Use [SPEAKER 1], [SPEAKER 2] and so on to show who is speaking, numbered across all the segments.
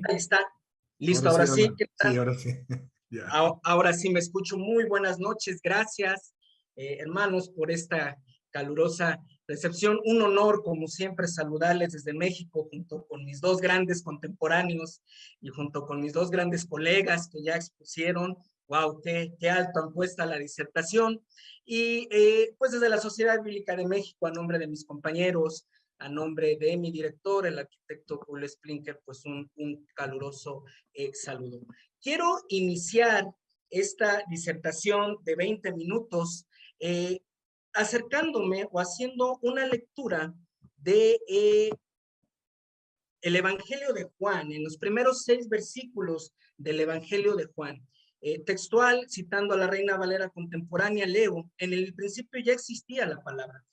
[SPEAKER 1] Ahí está. Listo,
[SPEAKER 2] Ahora sí,
[SPEAKER 1] ahora sí.
[SPEAKER 2] Alan.
[SPEAKER 1] ¿Qué
[SPEAKER 2] Sí,
[SPEAKER 1] tal?
[SPEAKER 2] ahora sí. Ya.
[SPEAKER 1] Ahora sí me escucho. Muy buenas noches. Gracias, hermanos, por esta calurosa recepción. Un honor, como siempre, saludarles desde México junto con mis dos grandes contemporáneos y junto con mis dos grandes colegas que ya expusieron. Wow, qué alto han puesto la disertación. Y pues desde la Sociedad Bíblica de México, a nombre de mis compañeros, a nombre de mi director, el arquitecto Paul Splinker, pues un caluroso saludo. Quiero iniciar esta disertación de 20 minutos acercándome o haciendo una lectura de el Evangelio de Juan, en los primeros 6 versículos del Evangelio de Juan. Textual, citando a la Reina Valera contemporánea, leo: en el principio ya existía la palabra.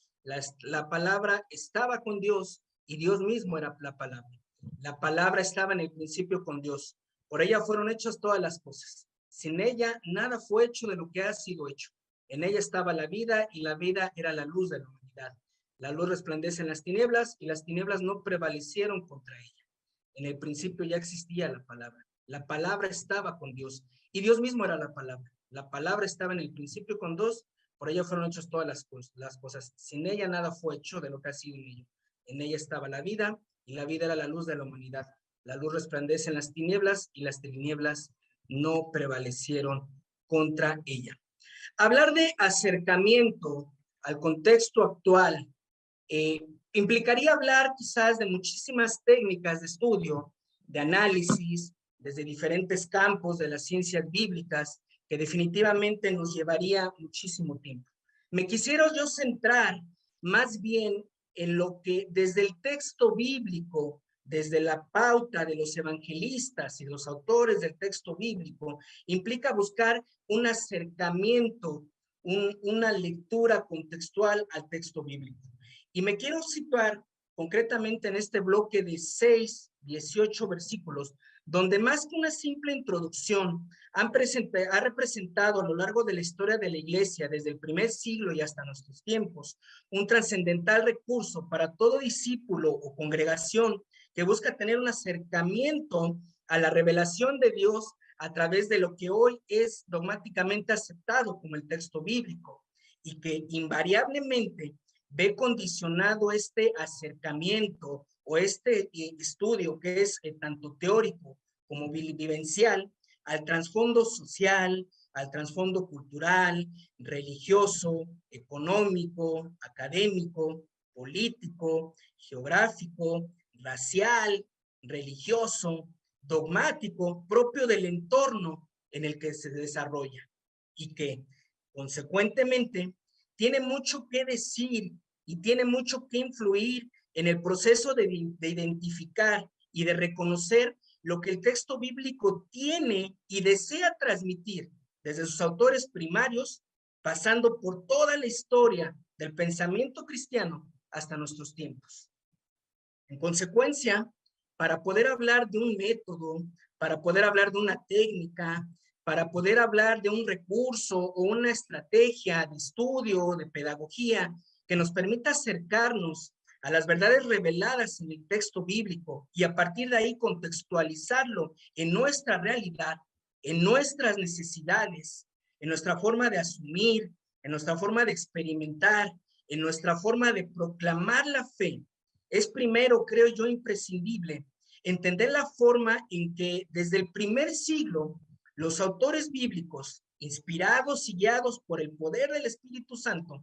[SPEAKER 1] La palabra estaba con Dios y Dios mismo era la palabra. La palabra estaba en el principio con Dios. Por ella fueron hechas todas las cosas. Sin ella nada fue hecho de lo que ha sido hecho. En ella estaba la vida y la vida era la luz de la humanidad. La luz resplandece en las tinieblas y las tinieblas no prevalecieron contra ella. En el principio ya existía la palabra. La palabra estaba con Dios y Dios mismo era la palabra. La palabra estaba en el principio con Dios, por ella fueron hechas todas las cosas. Sin ella nada fue hecho de lo que ha sido en ella. En ella estaba la vida y la vida era la luz de la humanidad. La luz resplandece en las tinieblas y las tinieblas no prevalecieron contra ella. Hablar de acercamiento al contexto actual implicaría hablar quizás de muchísimas técnicas de estudio, de análisis, desde diferentes campos de las ciencias bíblicas, que definitivamente nos llevaría muchísimo tiempo. Me quisiera yo centrar más bien en lo que desde el texto bíblico, desde la pauta de los evangelistas y los autores del texto bíblico, implica buscar un acercamiento, una lectura contextual al texto bíblico. Y me quiero situar concretamente en este bloque de 18 versículos, donde más que una simple introducción, ha representado a lo largo de la historia de la iglesia, desde el primer siglo y hasta nuestros tiempos, un trascendental recurso para todo discípulo o congregación que busca tener un acercamiento a la revelación de Dios a través de lo que hoy es dogmáticamente aceptado como el texto bíblico, y que invariablemente ve condicionado este acercamiento o este estudio que es tanto teórico como vivencial al trasfondo social, al trasfondo cultural, religioso, económico, académico, político, geográfico, racial, religioso, dogmático, propio del entorno en el que se desarrolla y que, consecuentemente, tiene mucho que decir y tiene mucho que influir en el proceso de identificar y de reconocer lo que el texto bíblico tiene y desea transmitir desde sus autores primarios, pasando por toda la historia del pensamiento cristiano hasta nuestros tiempos. En consecuencia, para poder hablar de un método, para poder hablar de una técnica, para poder hablar de un recurso o una estrategia de estudio, de pedagogía, que nos permita acercarnos a las verdades reveladas en el texto bíblico y a partir de ahí contextualizarlo en nuestra realidad, en nuestras necesidades, en nuestra forma de asumir, en nuestra forma de experimentar, en nuestra forma de proclamar la fe. Es primero, creo yo, imprescindible entender la forma en que desde el primer siglo los autores bíblicos, inspirados y guiados por el poder del Espíritu Santo,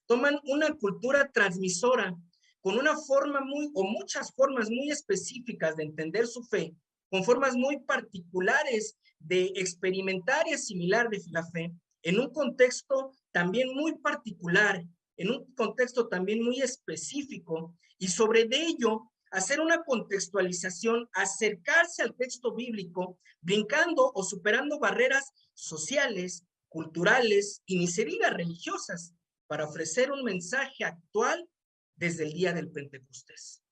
[SPEAKER 1] toman una cultura transmisora con una forma muy o muchas formas muy específicas de entender su fe, con formas muy particulares de experimentar y asimilar de la fe, en un contexto también muy particular, en un contexto también muy específico, y sobre ello hacer una contextualización, acercarse al texto bíblico, brincando o superando barreras sociales, culturales y ni se diga religiosas, para ofrecer un mensaje actual desde el día del Pentecostés.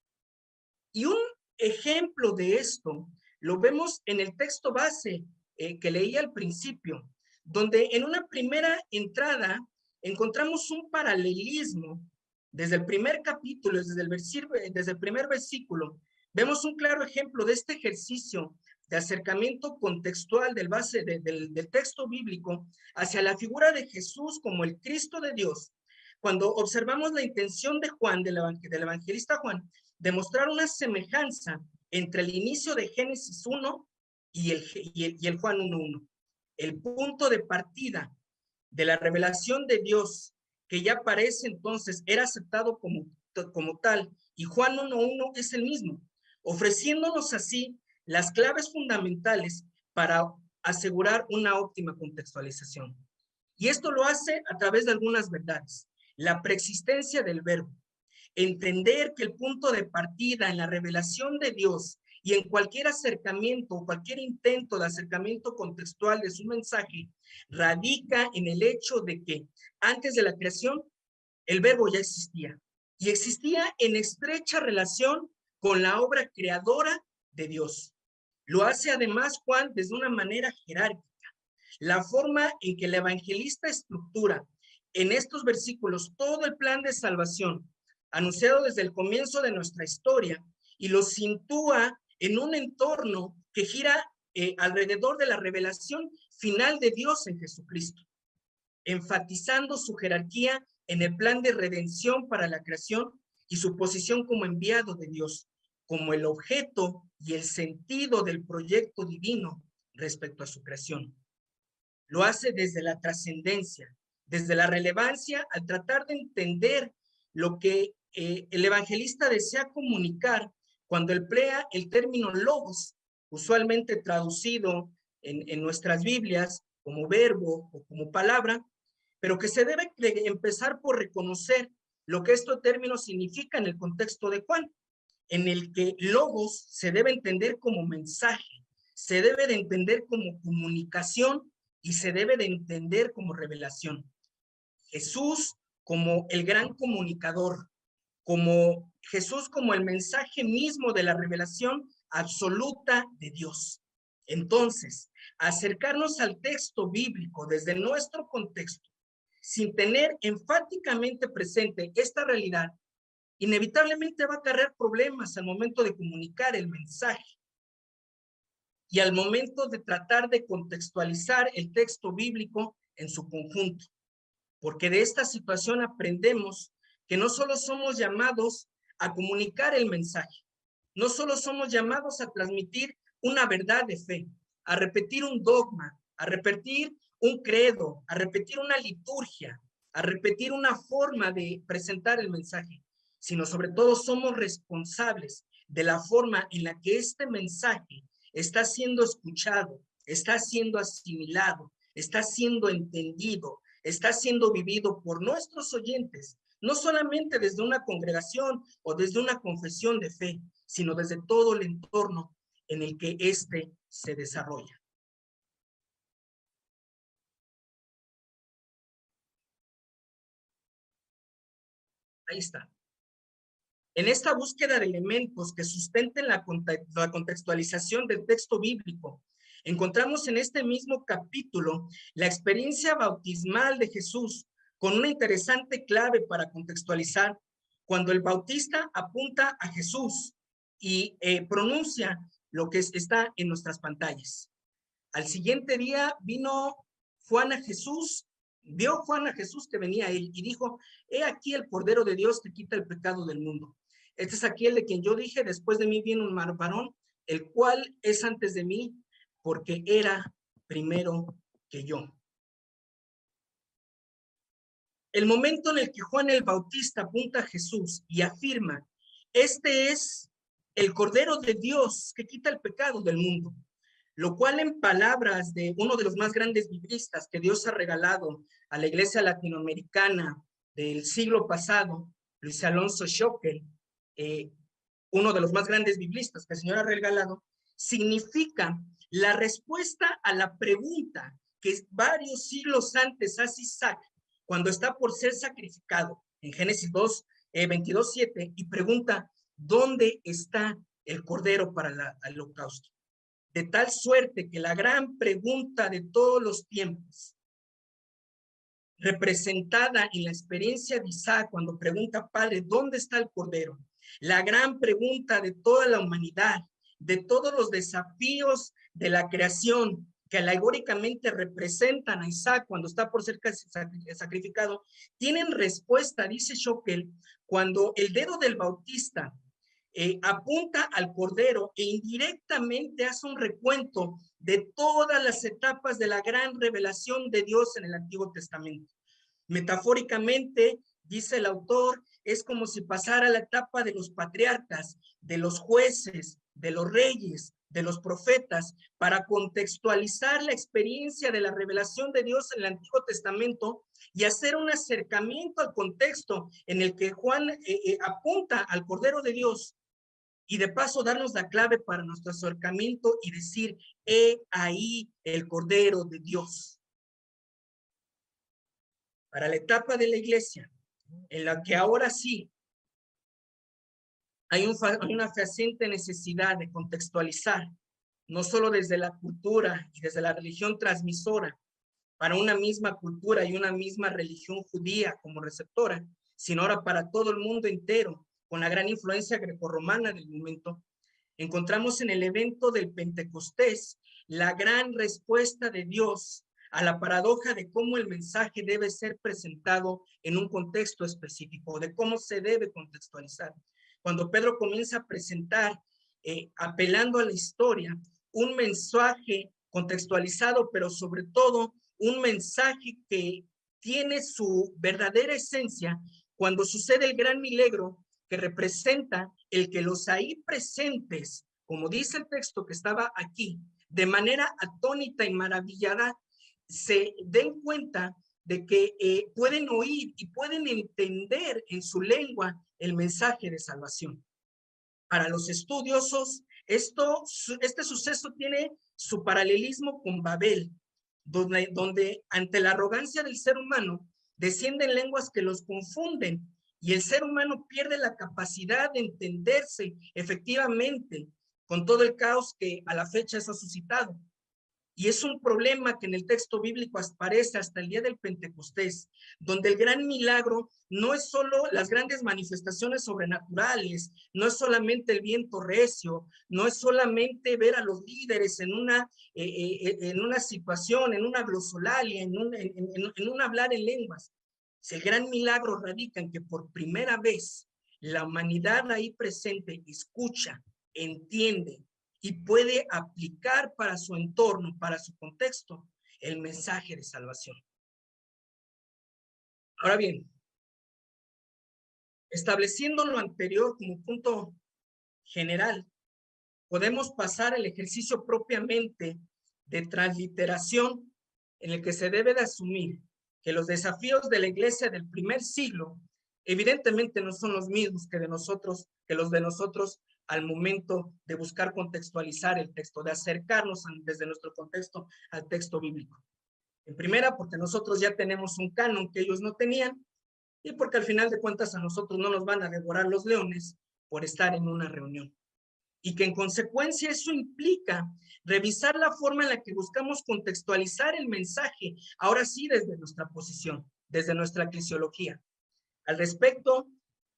[SPEAKER 1] Y un ejemplo de esto lo vemos en el texto base que leí al principio, donde en una primera entrada encontramos un paralelismo desde el primer capítulo, desde el primer versículo, Vemos un claro ejemplo de este ejercicio de acercamiento contextual del texto bíblico hacia la figura de Jesús como el Cristo de Dios, cuando observamos la intención de Juan, del evangelista Juan, de mostrar una semejanza entre el inicio de Génesis 1 y el Juan 1:1. El punto de partida de la revelación de Dios, que ya parece entonces era aceptado como tal, y Juan 1:1 es el mismo, ofreciéndonos así las claves fundamentales para asegurar una óptima contextualización. Y esto lo hace a través de algunas verdades. La preexistencia del verbo, entender que el punto de partida en la revelación de Dios y en cualquier acercamiento o cualquier intento de acercamiento contextual de su mensaje radica en el hecho de que antes de la creación el verbo ya existía y existía en estrecha relación con la obra creadora de Dios. Lo hace además Juan desde una manera jerárquica. La forma en que el evangelista estructura en estos versículos todo el plan de salvación anunciado desde el comienzo de nuestra historia y lo sitúa en un entorno que gira alrededor de la revelación final de Dios en Jesucristo, enfatizando su jerarquía en el plan de redención para la creación y su posición como enviado de Dios, como el objeto y el sentido del proyecto divino respecto a su creación. Lo hace desde la trascendencia, desde la relevancia, al tratar de entender lo que el evangelista desea comunicar cuando emplea el término logos, usualmente traducido en nuestras Biblias como verbo o como palabra, pero que se debe empezar por reconocer lo que este término significa en el contexto de Juan, en el que logos se debe entender como mensaje, se debe de entender como comunicación y se debe de entender como revelación. Jesús como el gran comunicador, como Jesús como el mensaje mismo de la revelación absoluta de Dios. Entonces, acercarnos al texto bíblico desde nuestro contexto, sin tener enfáticamente presente esta realidad, inevitablemente va a acarrear problemas al momento de comunicar el mensaje y al momento de tratar de contextualizar el texto bíblico en su conjunto. Porque de esta situación aprendemos que no solo somos llamados a comunicar el mensaje, no solo somos llamados a transmitir una verdad de fe, a repetir un dogma, a repetir un credo, a repetir una liturgia, a repetir una forma de presentar el mensaje, sino sobre todo somos responsables de la forma en la que este mensaje está siendo escuchado, está siendo asimilado, está siendo entendido, está siendo vivido por nuestros oyentes, no solamente desde una congregación o desde una confesión de fe, sino desde todo el entorno en el que éste se desarrolla. Ahí está. En esta búsqueda de elementos que sustenten la contextualización del texto bíblico, encontramos en este mismo capítulo la experiencia bautismal de Jesús con una interesante clave para contextualizar cuando el bautista apunta a Jesús y pronuncia lo que está en nuestras pantallas. Al siguiente día vino Juan a Jesús, vio Juan a Jesús que venía a él y dijo, he aquí el Cordero de Dios que quita el pecado del mundo. Este es aquel de quien yo dije, después de mí viene un varón, el cual es antes de mí, porque era primero que yo. El momento en el que Juan el Bautista apunta a Jesús y afirma, este es el Cordero de Dios que quita el pecado del mundo, lo cual en palabras de uno de los más grandes biblistas que Dios ha regalado a la iglesia latinoamericana del siglo pasado, Luis Alonso Schockel, uno de los más grandes biblistas que el Señor ha regalado, significa la respuesta a la pregunta que varios siglos antes hace Isaac cuando está por ser sacrificado en Génesis 22:7 y pregunta, ¿dónde está el cordero para el holocausto? De tal suerte que la gran pregunta de todos los tiempos, representada en la experiencia de Isaac cuando pregunta, Padre, ¿dónde está el cordero? La gran pregunta de toda la humanidad, de todos los desafíos de la creación, que alegóricamente representan a Isaac cuando está por ser sacrificado, tienen respuesta, dice Schockel, cuando el dedo del Bautista apunta al Cordero e indirectamente hace un recuento de todas las etapas de la gran revelación de Dios en el Antiguo Testamento. Metafóricamente, dice el autor, es como si pasara la etapa de los patriarcas, de los jueces, de los reyes, de los profetas, para contextualizar la experiencia de la revelación de Dios en el Antiguo Testamento y hacer un acercamiento al contexto en el que Juan apunta al Cordero de Dios y de paso darnos la clave para nuestro acercamiento y decir, he ahí el Cordero de Dios. Para la etapa de la iglesia, en la que ahora sí hay una fehaciente necesidad de contextualizar, no solo desde la cultura y desde la religión transmisora, para una misma cultura y una misma religión judía como receptora, sino ahora para todo el mundo entero, con la gran influencia grecorromana del momento. Encontramos en el evento del Pentecostés la gran respuesta de Dios a la paradoja de cómo el mensaje debe ser presentado en un contexto específico, de cómo se debe contextualizar. Cuando Pedro comienza a presentar, apelando a la historia, un mensaje contextualizado, pero sobre todo un mensaje que tiene su verdadera esencia cuando sucede el gran milagro que representa el que los ahí presentes, como dice el texto que estaba aquí, de manera atónita y maravillada, se den cuenta de que pueden oír y pueden entender en su lengua el mensaje de salvación. Para los estudiosos, este suceso tiene su paralelismo con Babel, donde ante la arrogancia del ser humano descienden lenguas que los confunden y el ser humano pierde la capacidad de entenderse efectivamente con todo el caos que a la fecha es suscitado. Y es un problema que en el texto bíblico aparece hasta el día del Pentecostés, donde el gran milagro no es solo las grandes manifestaciones sobrenaturales, no es solamente el viento recio, no es solamente ver a los líderes en una situación, en una glosolalia, en un hablar en lenguas. El gran milagro radica en que por primera vez la humanidad ahí presente escucha, entiende, y puede aplicar para su entorno, para su contexto, el mensaje de salvación. Ahora bien, estableciendo lo anterior como punto general, podemos pasar al ejercicio propiamente de transliteración en el que se debe de asumir que los desafíos de la iglesia del primer siglo evidentemente no son los mismos que los de nosotros al momento de buscar contextualizar el texto, de acercarnos desde nuestro contexto al texto bíblico. En primera, porque nosotros ya tenemos un canon que ellos no tenían, y porque al final de cuentas a nosotros no nos van a devorar los leones por estar en una reunión. Y que en consecuencia eso implica revisar la forma en la que buscamos contextualizar el mensaje, ahora sí desde nuestra posición, desde nuestra eclesiología. Al respecto,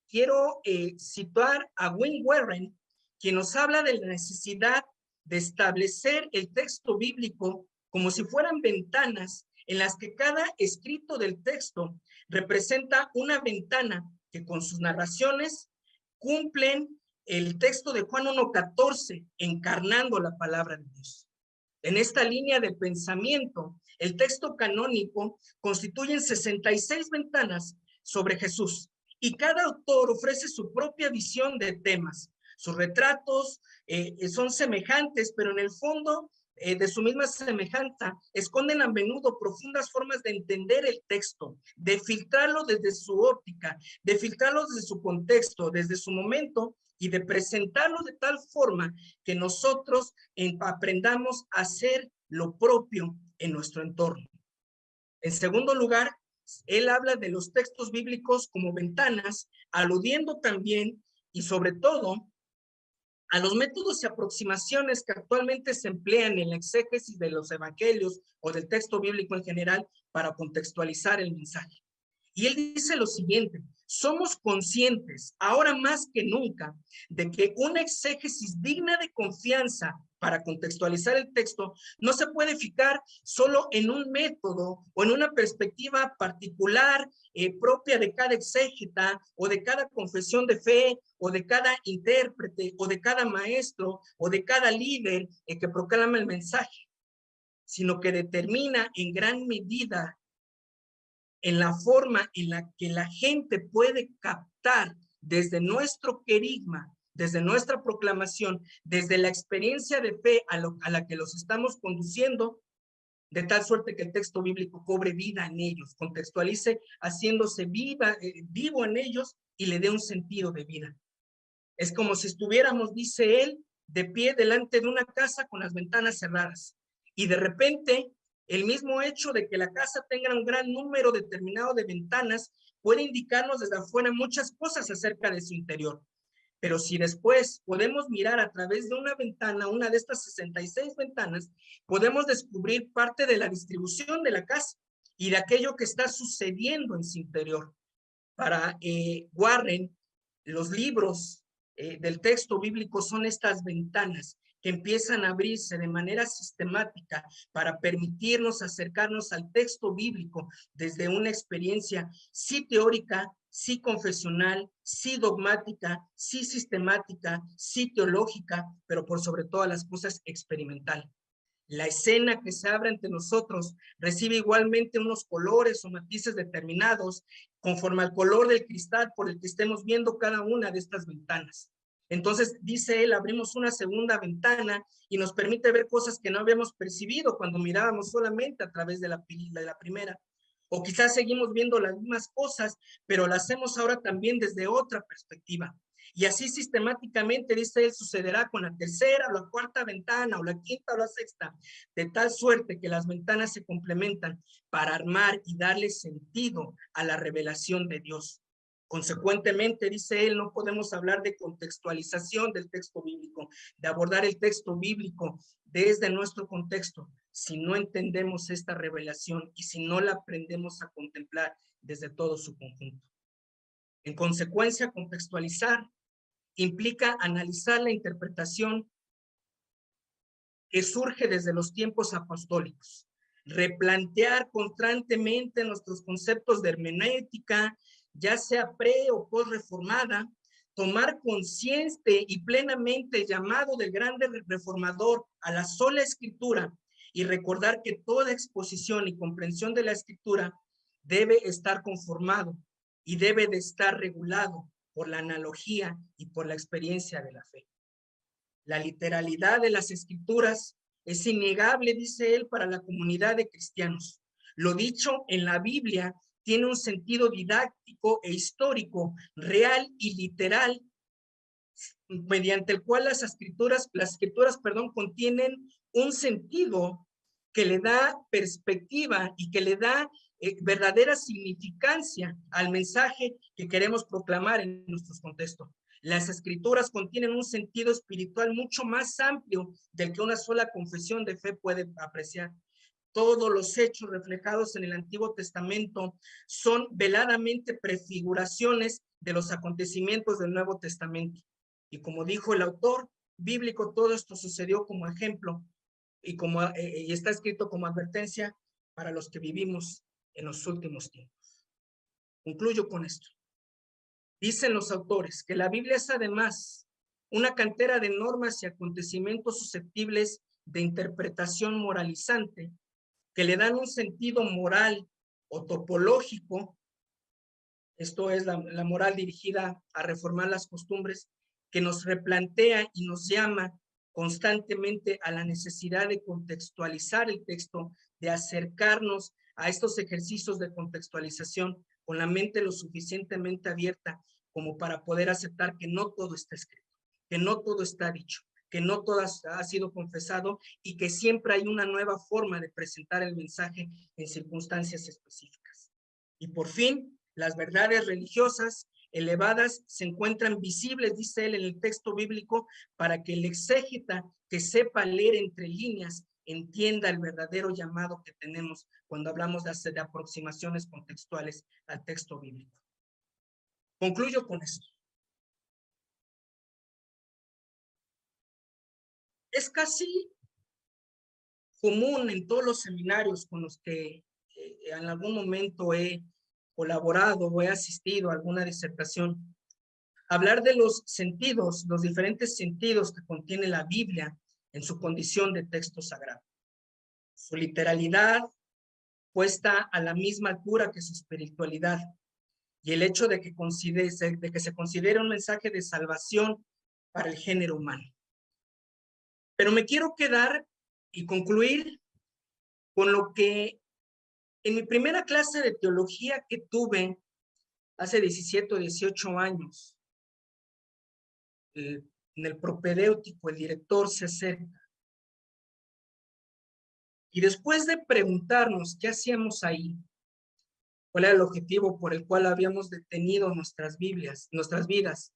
[SPEAKER 1] quiero citar a Wynne Warren, quien nos habla de la necesidad de establecer el texto bíblico como si fueran ventanas en las que cada escrito del texto representa una ventana que con sus narraciones cumplen el texto de Juan 1:14, encarnando la palabra de Dios. En esta línea de pensamiento, el texto canónico constituye 66 ventanas sobre Jesús, y cada autor ofrece su propia visión de temas. Sus retratos son semejantes, pero en el fondo de su misma semejanza esconden a menudo profundas formas de entender el texto, de filtrarlo desde su óptica, de filtrarlo desde su contexto, desde su momento, y de presentarlo de tal forma que nosotros aprendamos a hacer lo propio en nuestro entorno. En segundo lugar, él habla de los textos bíblicos como ventanas, aludiendo también y sobre todo a los métodos y aproximaciones que actualmente se emplean en la exégesis de los evangelios o del texto bíblico en general para contextualizar el mensaje. Y él dice lo siguiente: somos conscientes, ahora más que nunca, de que una exégesis digna de confianza para contextualizar el texto no se puede fijar solo en un método o en una perspectiva particular propia de cada exégeta o de cada confesión de fe o de cada intérprete o de cada maestro o de cada líder que proclama el mensaje, sino que determina en gran medida en la forma en la que la gente puede captar desde nuestro querigma, desde nuestra proclamación, desde la experiencia de fe a la que los estamos conduciendo, de tal suerte que el texto bíblico cobre vida en ellos, contextualice, haciéndose vivo en ellos y le dé un sentido de vida. Es como si estuviéramos, dice él, de pie delante de una casa con las ventanas cerradas. Y de repente, el mismo hecho de que la casa tenga un gran número determinado de ventanas puede indicarnos desde afuera muchas cosas acerca de su interior. Pero si después podemos mirar a través de una ventana, una de estas 66 ventanas, podemos descubrir parte de la distribución de la casa y de aquello que está sucediendo en su interior. Para Warren, los libros del texto bíblico son estas ventanas que empiezan a abrirse de manera sistemática para permitirnos acercarnos al texto bíblico desde una experiencia sí teórica, sí confesional, sí dogmática, sí sistemática, sí teológica, pero por sobre todas las cosas experimental. La escena que se abre ante nosotros recibe igualmente unos colores o matices determinados conforme al color del cristal por el que estemos viendo cada una de estas ventanas. Entonces, dice él, abrimos una segunda ventana y nos permite ver cosas que no habíamos percibido cuando mirábamos solamente a través de la primera. O quizás seguimos viendo las mismas cosas, pero las hacemos ahora también desde otra perspectiva. Y así sistemáticamente, dice él, sucederá con la tercera o la cuarta ventana o la quinta o la sexta, de tal suerte que las ventanas se complementan para armar y darle sentido a la revelación de Dios. Consecuentemente, dice él, no podemos hablar de contextualización del texto bíblico, de abordar el texto bíblico desde nuestro contexto, si no entendemos esta revelación y si no la aprendemos a contemplar desde todo su conjunto. En consecuencia, contextualizar implica analizar la interpretación que surge desde los tiempos apostólicos, replantear constantemente nuestros conceptos de hermenéutica, ya sea pre o post reformada, tomar consciente y plenamente el llamado del grande reformador a la sola escritura y recordar que toda exposición y comprensión de la escritura debe estar conformado y debe de estar regulado por la analogía y por la experiencia de la fe. La literalidad de las escrituras es innegable, dice él, para la comunidad de cristianos. Lo dicho en la Biblia tiene un sentido didáctico e histórico, real y literal, mediante el cual las escrituras, contienen un sentido que le da perspectiva y que le da verdadera significancia al mensaje que queremos proclamar en nuestros contextos. Las escrituras contienen un sentido espiritual mucho más amplio del que una sola confesión de fe puede apreciar. Todos los hechos reflejados en el Antiguo Testamento son veladamente prefiguraciones de los acontecimientos del Nuevo Testamento. Y como dijo el autor bíblico, todo esto sucedió como ejemplo y está escrito como advertencia para los que vivimos en los últimos tiempos. Concluyo con esto. Dicen los autores que la Biblia es además una cantera de normas y acontecimientos susceptibles de interpretación moralizante que le dan un sentido moral o topológico. Esto es la moral dirigida a reformar las costumbres, que nos replantea y nos llama constantemente a la necesidad de contextualizar el texto, de acercarnos a estos ejercicios de contextualización con la mente lo suficientemente abierta como para poder aceptar que no todo está escrito, que no todo está dicho, que no todo ha sido confesado y que siempre hay una nueva forma de presentar el mensaje en circunstancias específicas. Y por fin, las verdades religiosas elevadas se encuentran visibles, dice él en el texto bíblico, para que el exégeta que sepa leer entre líneas entienda el verdadero llamado que tenemos cuando hablamos de aproximaciones contextuales al texto bíblico. Concluyo con esto. Es casi común en todos los seminarios con los que en algún momento he colaborado o he asistido a alguna disertación, hablar de los sentidos, los diferentes sentidos que contiene la Biblia en su condición de texto sagrado. Su literalidad puesta a la misma altura que su espiritualidad y el hecho de que se considere un mensaje de salvación para el género humano. Pero me quiero quedar y concluir con lo que en mi primera clase de teología que tuve hace 17 o 18 años, en el propedéutico, el director se acerca. Y después de preguntarnos qué hacíamos ahí, cuál era el objetivo por el cual habíamos detenido nuestras Biblias, nuestras vidas,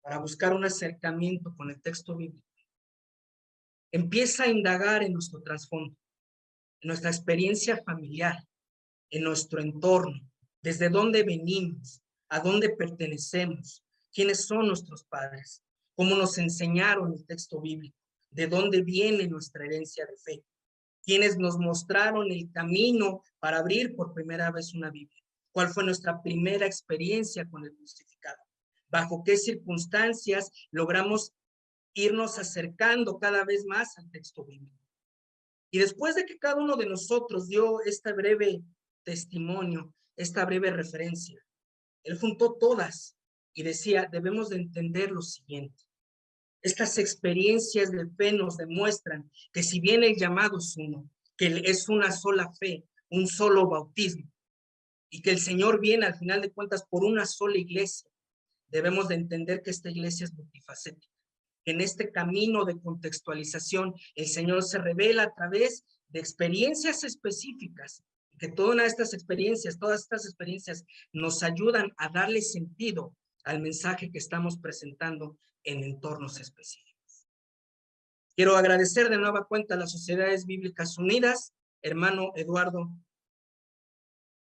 [SPEAKER 1] para buscar un acercamiento con el texto bíblico, empieza a indagar en nuestro trasfondo, en nuestra experiencia familiar, en nuestro entorno, desde dónde venimos, a dónde pertenecemos, quiénes son nuestros padres, cómo nos enseñaron el texto bíblico, de dónde viene nuestra herencia de fe, quiénes nos mostraron el camino para abrir por primera vez una Biblia, cuál fue nuestra primera experiencia con el crucificado, bajo qué circunstancias logramos irnos acercando cada vez más al texto bíblico. Y después de que cada uno de nosotros dio este breve testimonio, esta breve referencia, él juntó todas y decía, debemos de entender lo siguiente. Estas experiencias de fe nos demuestran que si bien el llamado es uno, que es una sola fe, un solo bautismo, y que el Señor viene al final de cuentas por una sola iglesia, debemos de entender que esta iglesia es multifacética. En este camino de contextualización, el Señor se revela a través de experiencias específicas, que todas estas experiencias nos ayudan a darle sentido al mensaje que estamos presentando en entornos específicos. Quiero agradecer de nueva cuenta a las Sociedades Bíblicas Unidas, hermano Eduardo